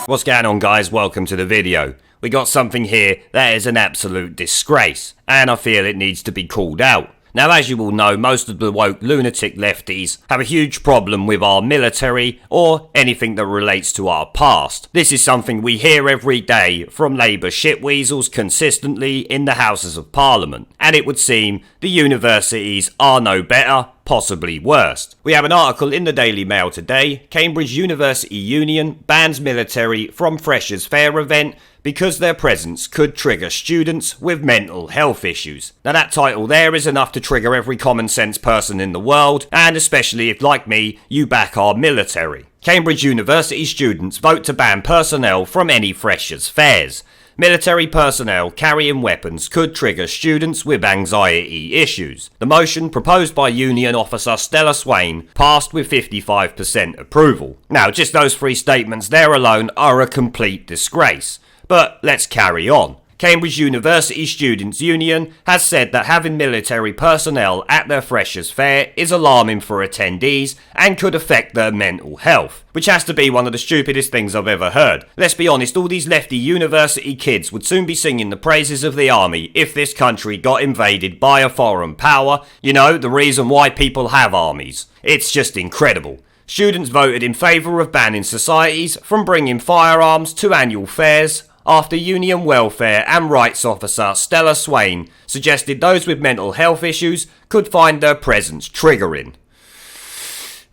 What's going on, guys? Welcome to the video. We got something here that is an absolute disgrace, and I feel it needs to be called out. Now, as you all know, most of the woke lunatic lefties have a huge problem with our military or anything that relates to our past. This is something we hear every day from Labour shitweasels consistently in the Houses of Parliament, and it would seem the universities are no better, possibly worse. We have an article in the Daily Mail today. Cambridge University Union bans military from Freshers' Fair event because their presence could trigger students with mental health issues. Now, that title there is enough to trigger every common sense person in the world, and especially if, like me, you back our military. Cambridge University students vote to ban personnel from any Freshers' Fairs. Military personnel carrying weapons could trigger students with anxiety issues. The motion, proposed by Union officer Stella Swain, passed with 55% approval. Now, just those three statements there alone are a complete disgrace. But let's carry on. Cambridge University Students' Union has said that having military personnel at their Freshers' Fair is alarming for attendees and could affect their mental health, which has to be one of the stupidest things I've ever heard. Let's be honest, all these lefty university kids would soon be singing the praises of the army if this country got invaded by a foreign power. You know, the reason why people have armies. It's just incredible. Students voted in favour of banning societies from bringing firearms to annual fairs after Union Welfare and Rights Officer Stella Swain suggested those with mental health issues could find their presence triggering.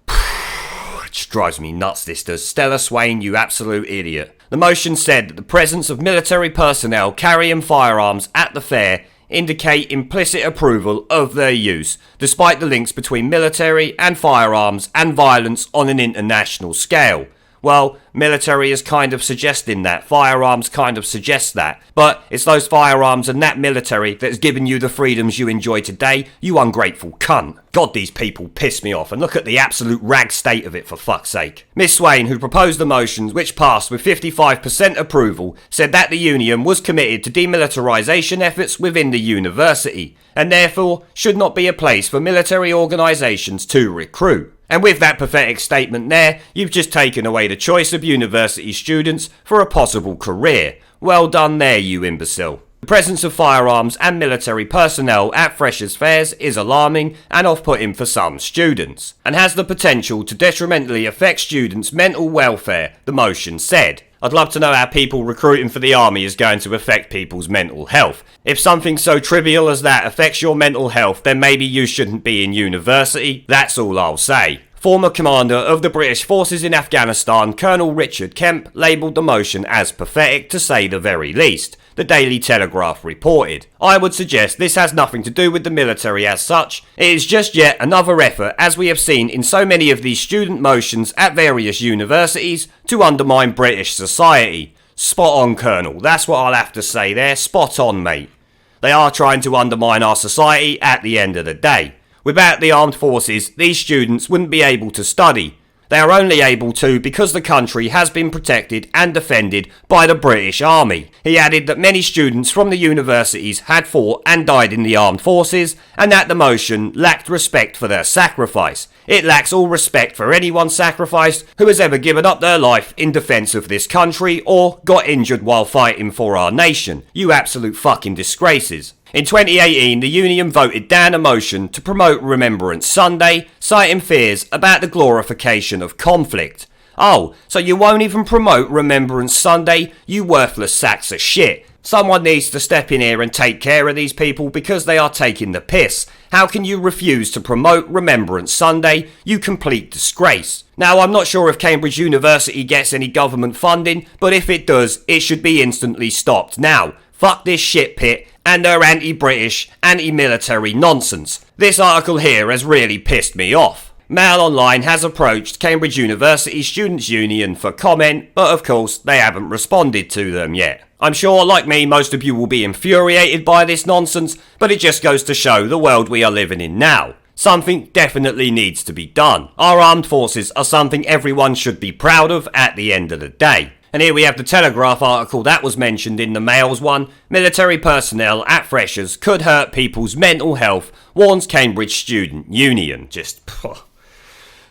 It just drives me nuts, this does. Stella Swain, you absolute idiot. The motion said that the presence of military personnel carrying firearms at the fair indicate implicit approval of their use, despite the links between military and firearms and violence on an international scale. Well, military is kind of suggesting that, firearms kind of suggest that, but it's those firearms and that military that's given you the freedoms you enjoy today, you ungrateful cunt. God, these people piss me off, and look at the absolute rag state of it, for fuck's sake. Miss Swain, who proposed the motions, which passed with 55% approval, said that the union was committed to demilitarisation efforts within the university, and therefore should not be a place for military organisations to recruit. And with that pathetic statement there, you've just taken away the choice of university students for a possible career. Well done there, you imbecile. The presence of firearms and military personnel at Freshers' Fairs is alarming and off-putting for some students, and has the potential to detrimentally affect students' mental welfare, the motion said. I'd love to know how people recruiting for the army is going to affect people's mental health. If something so trivial as that affects your mental health, then maybe you shouldn't be in university. That's all I'll say. Former commander of the British forces in Afghanistan, Colonel Richard Kemp, labelled the motion as pathetic, to say the very least. The Daily Telegraph reported. I would suggest this has nothing to do with the military as such. It is just yet another effort, as we have seen in so many of these student motions at various universities, to undermine British society. Spot on, Colonel. That's what I'll have to say there. Spot on, mate. They are trying to undermine our society at the end of the day. Without the armed forces, these students wouldn't be able to study. They are only able to because the country has been protected and defended by the British Army. He added that many students from the universities had fought and died in the armed forces, and that the motion lacked respect for their sacrifice. It lacks all respect for anyone sacrificed who has ever given up their life in defence of this country or got injured while fighting for our nation. You absolute fucking disgraces. In 2018, the union voted down a motion to promote Remembrance Sunday, citing fears about the glorification of conflict. Oh, so you won't even promote Remembrance Sunday, you worthless sacks of shit. Someone needs to step in here and take care of these people because they are taking the piss. How can you refuse to promote Remembrance Sunday, you complete disgrace? Now, I'm not sure if Cambridge University gets any government funding, but if it does, it should be instantly stopped now. Fuck this shit pit and their anti-British, anti-military nonsense. This article here has really pissed me off. Mail Online has approached Cambridge University Students' Union for comment, but of course they haven't responded to them yet. I'm sure, like me, most of you will be infuriated by this nonsense, but it just goes to show the world we are living in now. Something definitely needs to be done. Our armed forces are something everyone should be proud of at the end of the day. And here we have the Telegraph article that was mentioned in the Mail's one. Military personnel at Freshers could hurt people's mental health, warns Cambridge Student Union. Just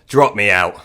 drop me out.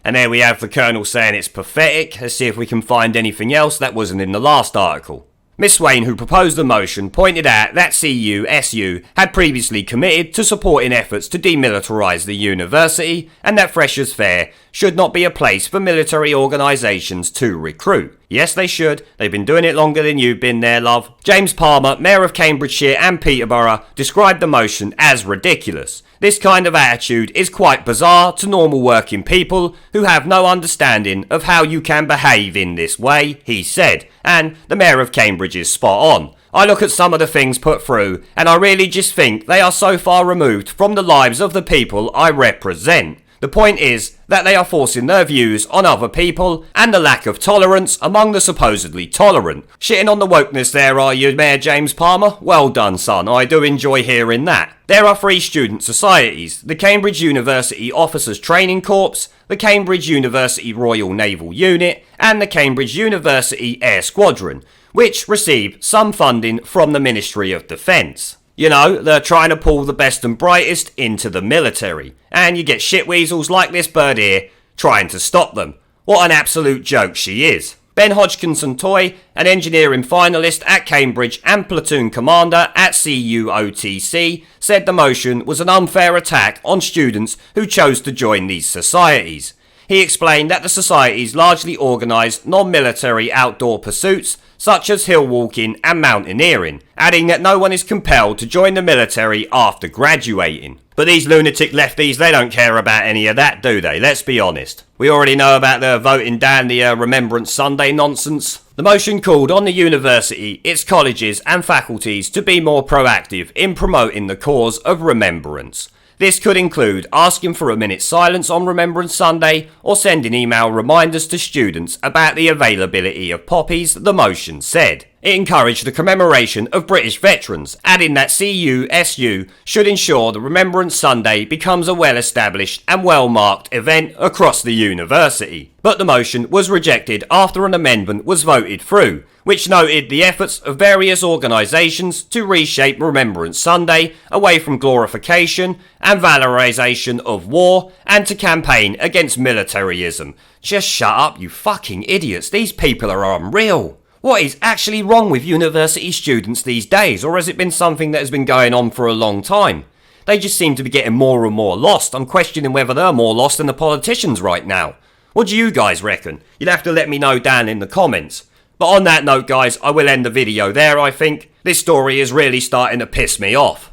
And there we have the Colonel saying it's pathetic. Let's see if we can find anything else that wasn't in the last article. Miss Swain, who proposed the motion, pointed out that CUSU had previously committed to supporting efforts to demilitarise the university and that Freshers' Fair should not be a place for military organisations to recruit. Yes, they should. They've been doing it longer than you've been there, love. James Palmer, Mayor of Cambridgeshire and Peterborough, described the motion as ridiculous. This kind of attitude is quite bizarre to normal working people who have no understanding of how you can behave in this way, he said. And the Mayor of Cambridge is spot on. I look at some of the things put through and I really just think they are so far removed from the lives of the people I represent. The point is that they are forcing their views on other people and the lack of tolerance among the supposedly tolerant. Shitting on the wokeness there, are you, Mayor James Palmer? Well done, son. I do enjoy hearing that. There are 3 student societies: the Cambridge University Officers Training Corps, the Cambridge University Royal Naval Unit, and the Cambridge University Air Squadron, which receive some funding from the Ministry of Defence. You know, they're trying to pull the best and brightest into the military. And you get shitweasels like this bird here trying to stop them. What an absolute joke she is. Ben Hodgkinson-Toy, an engineering finalist at Cambridge and platoon commander at CUOTC, said the motion was an unfair attack on students who chose to join these societies. He explained that the societies largely organise non-military outdoor pursuits such as hill walking and mountaineering, adding that no one is compelled to join the military after graduating. But these lunatic lefties, they don't care about any of that, do they? Let's be honest. We already know about the voting down the Remembrance Sunday nonsense. The motion called on the university, its colleges and faculties to be more proactive in promoting the cause of remembrance. This could include asking for a minute's silence on Remembrance Sunday or sending email reminders to students about the availability of poppies, the motion said. It encouraged the commemoration of British veterans, adding that CUSU should ensure that Remembrance Sunday becomes a well-established and well-marked event across the university. But the motion was rejected after an amendment was voted through, which noted the efforts of various organisations to reshape Remembrance Sunday away from glorification and valorisation of war and to campaign against militarism. Just shut up, you fucking idiots. These people are unreal. What is actually wrong with university students these days, or has it been something that has been going on for a long time? They just seem to be getting more and more lost. I'm questioning whether they're more lost than the politicians right now. What do you guys reckon? You'll have to let me know down in the comments. But on that note, guys, I will end the video there, I think. This story is really starting to piss me off.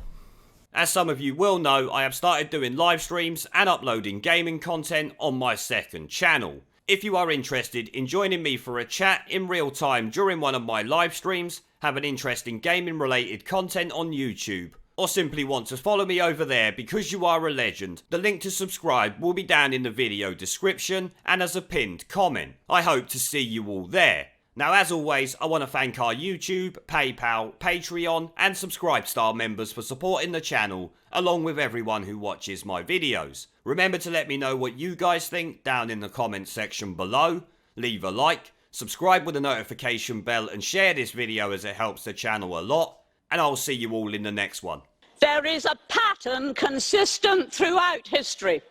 As some of you will know, I have started doing live streams and uploading gaming content on my second channel. If you are interested in joining me for a chat in real time during one of my live streams, have an interest in gaming related content on YouTube, or simply want to follow me over there because you are a legend, the link to subscribe will be down in the video description and as a pinned comment. I hope to see you all there. Now, as always, I want to thank our YouTube, PayPal, Patreon and Subscribe Star members for supporting the channel, along with everyone who watches my videos. Remember to let me know what you guys think down in the comments section below. Leave a like, subscribe with a notification bell and share this video as it helps the channel a lot. And I'll see you all in the next one. There is a pattern consistent throughout history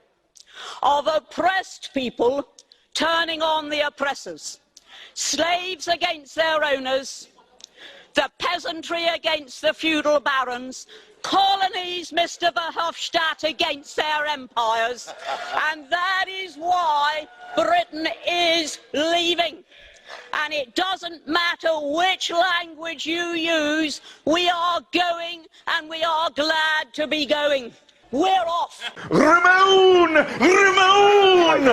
of oppressed people turning on the oppressors. Slaves against their owners, the peasantry against the feudal barons, colonies, Mr. Verhofstadt, against their empires. And that is why Britain is leaving. And it doesn't matter which language you use, we are going and we are glad to be going. We're off. Ramon! Ramon!